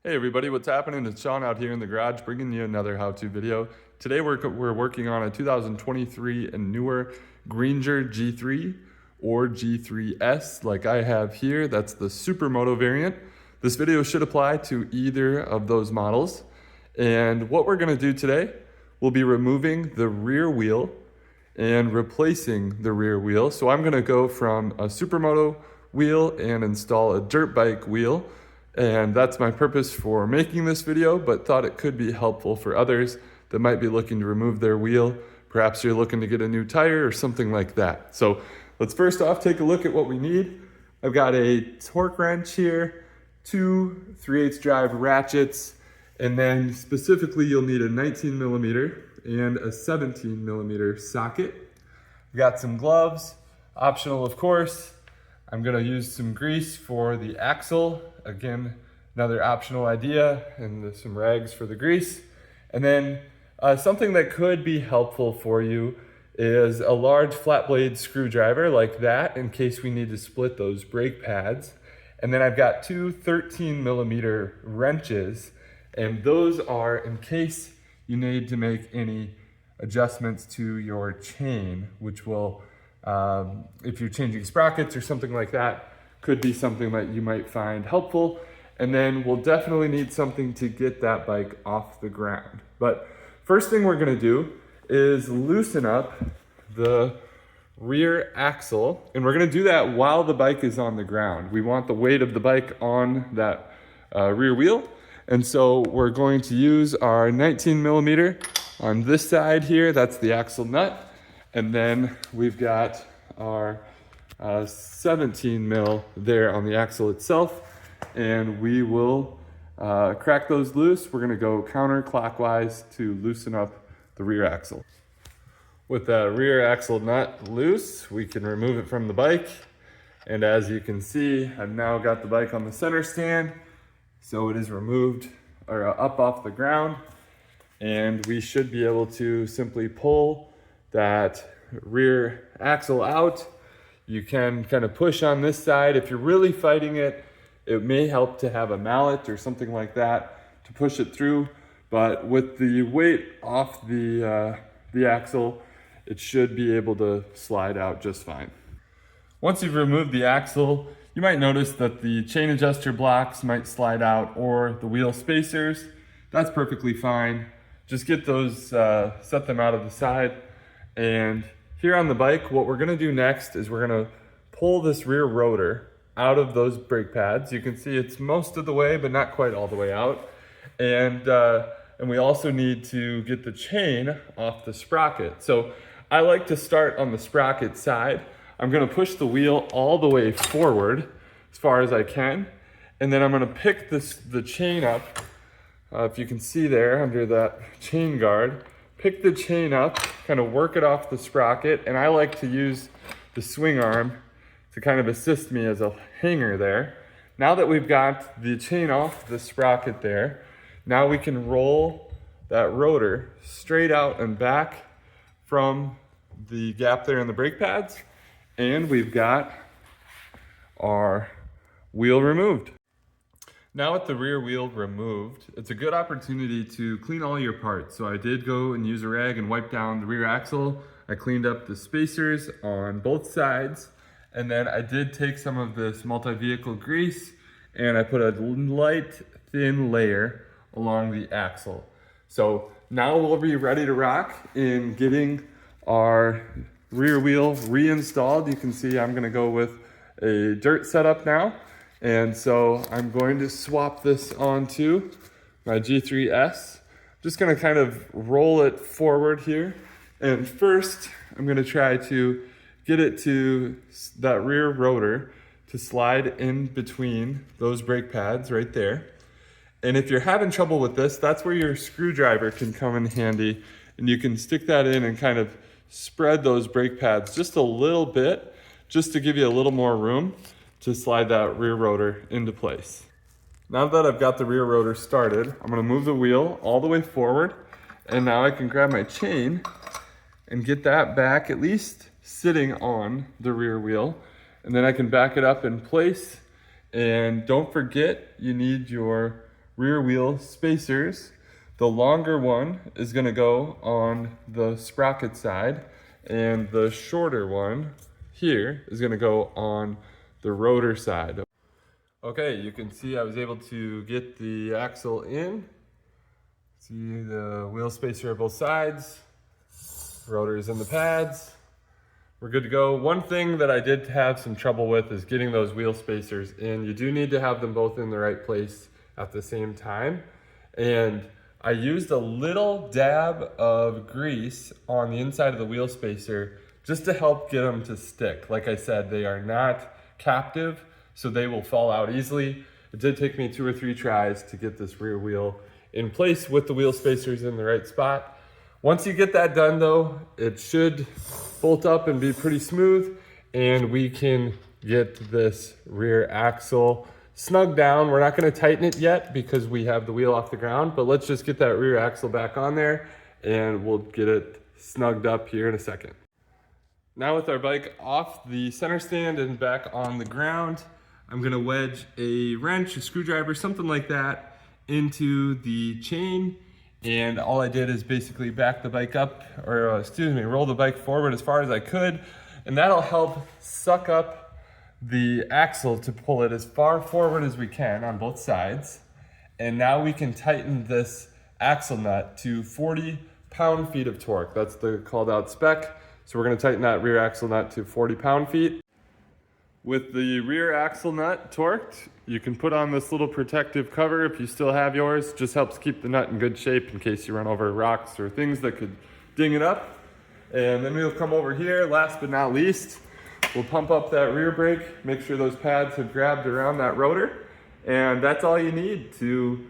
Hey everybody, what's happening? It's Sean out here in the garage bringing you another how-to video. Today we're working on a 2023 and newer Greenger G3 or G3S like I have here. That's the Supermoto variant. This video should apply to either of those models. And what we're going to do today, we'll be removing the rear wheel and replacing the rear wheel. So I'm going to go from a Supermoto wheel and install a dirt bike wheel. And that's my purpose for making this video, but thought it could be helpful for others that might be looking to remove their wheel. Perhaps you're looking to get a new tire or something like that. So let's first off take a look at what we need. I've got a torque wrench here, two 3/8 drive ratchets, and then specifically you'll need a 19mm and a 17mm socket. I've got some gloves, optional of course. I'm gonna use some grease for the axle. Again, another optional idea, and some rags for the grease. And then something that could be helpful for you is a large flat blade screwdriver like that in case we need to split those brake pads. And then I've got two 13mm wrenches, and those are in case you need to make any adjustments to your chain, which will if you're changing sprockets or something like that, could be something that you might find helpful. And then we'll definitely need something to get that bike off the ground. But first thing we're gonna do is loosen up the rear axle, and we're gonna do that while the bike is on the ground. We want the weight of the bike on that rear wheel. And so we're going to use our 19mm on this side here, that's the axle nut. And then we've got our 17mm there on the axle itself, and we will crack those loose. We're gonna go counterclockwise to loosen up the rear axle. With that rear axle nut loose, we can remove it from the bike. And as you can see, I've now got the bike on the center stand, so it is removed or up off the ground, and we should be able to simply pull that rear axle out. You can kind of push on this side. If you're really fighting it, it may help to have a mallet or something like that to push it through. But with the weight off the axle, it should be able to slide out just fine. Once you've removed the axle, you might notice that the chain adjuster blocks might slide out or the wheel spacers. That's perfectly fine. Just get those, set them out of the side. And here on the bike, what we're gonna do next is we're gonna pull this rear rotor out of those brake pads. You can see it's most of the way, but not quite all the way out. And we also need to get the chain off the sprocket. So I like to start on the sprocket side. I'm gonna push the wheel all the way forward as far as I can. And then I'm gonna pick the chain up, if you can see there under that chain guard. Pick the chain up, kind of work it off the sprocket, and I like to use the swing arm to kind of assist me as a hanger there. Now that we've got the chain off the sprocket there, now we can roll that rotor straight out and back from the gap there in the brake pads, and we've got our wheel removed. Now with the rear wheel removed, it's a good opportunity to clean all your parts. So I did go and use a rag and wipe down the rear axle. I cleaned up the spacers on both sides. And then I did take some of this multi-vehicle grease and I put a light, thin layer along the axle. So now we'll be ready to rock in getting our rear wheel reinstalled. You can see I'm gonna go with a dirt setup now. And so I'm going to swap this onto my G3S. Just gonna kind of roll it forward here. And first, I'm gonna try to get it to that rear rotor to slide in between those brake pads right there. And if you're having trouble with this, that's where your screwdriver can come in handy. And you can stick that in and kind of spread those brake pads just a little bit, just to give you a little more room to slide that rear rotor into place. Now that I've got the rear rotor started, I'm gonna move the wheel all the way forward, and now I can grab my chain and get that back at least sitting on the rear wheel, and then I can back it up in place. And don't forget, you need your rear wheel spacers. The longer one is gonna go on the sprocket side, and the shorter one here is gonna go on the rotor side. Okay, you can see I was able to get the axle in. See the wheel spacer at both sides, rotors in the pads. We're good to go. One thing that I did have some trouble with is getting those wheel spacers in. You do need to have them both in the right place at the same time. And I used a little dab of grease on the inside of the wheel spacer just to help get them to stick. Like I said, they are not captive, so they will fall out easily. It did take me 2 or 3 tries to get this rear wheel in place with the wheel spacers in the right spot. Once you get that done though, it should bolt up and be pretty smooth, and we can get this rear axle snug down. We're not gonna tighten it yet because we have the wheel off the ground, but let's just get that rear axle back on there and we'll get it snugged up here in a second. Now with our bike off the center stand and back on the ground, I'm gonna wedge a wrench, a screwdriver, something like that into the chain. And all I did is basically back the bike up, or roll the bike forward as far as I could. And that'll help suck up the axle to pull it as far forward as we can on both sides. And now we can tighten this axle nut to 40 pound-feet of torque. That's the called out spec. So we're gonna tighten that rear axle nut to 40 pound-feet. With the rear axle nut torqued, you can put on this little protective cover if you still have yours. Just helps keep the nut in good shape in case you run over rocks or things that could ding it up. And then we'll come over here, last but not least, we'll pump up that rear brake, make sure those pads have grabbed around that rotor. And that's all you need to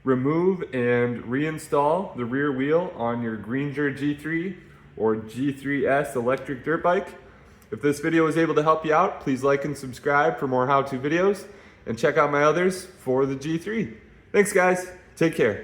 remove and reinstall the rear wheel on your Greenger G3 or G3S electric dirt bike. If this video was able to help you out, please like and subscribe for more how-to videos, and check out my others for the G3. Thanks guys, take care.